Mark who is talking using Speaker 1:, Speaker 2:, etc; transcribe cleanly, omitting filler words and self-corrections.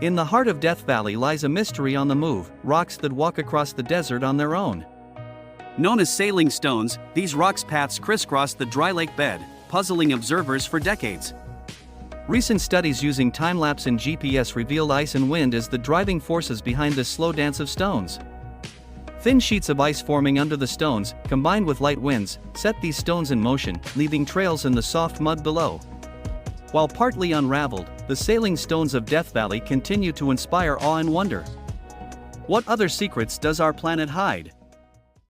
Speaker 1: In the heart of Death Valley lies a mystery on the move, rocks that walk across the desert on their own. Known as sailing stones, these rocks' paths crisscross the dry lake bed, puzzling observers for decades. Recent studies using time-lapse and GPS revealed ice and wind as the driving forces behind this slow dance of stones. Thin sheets of ice forming under the stones, combined with light winds, set these stones in motion, leaving trails in the soft mud below. While partly unraveled, the sailing stones of Death Valley continue to inspire awe and wonder. What other secrets does our planet hide?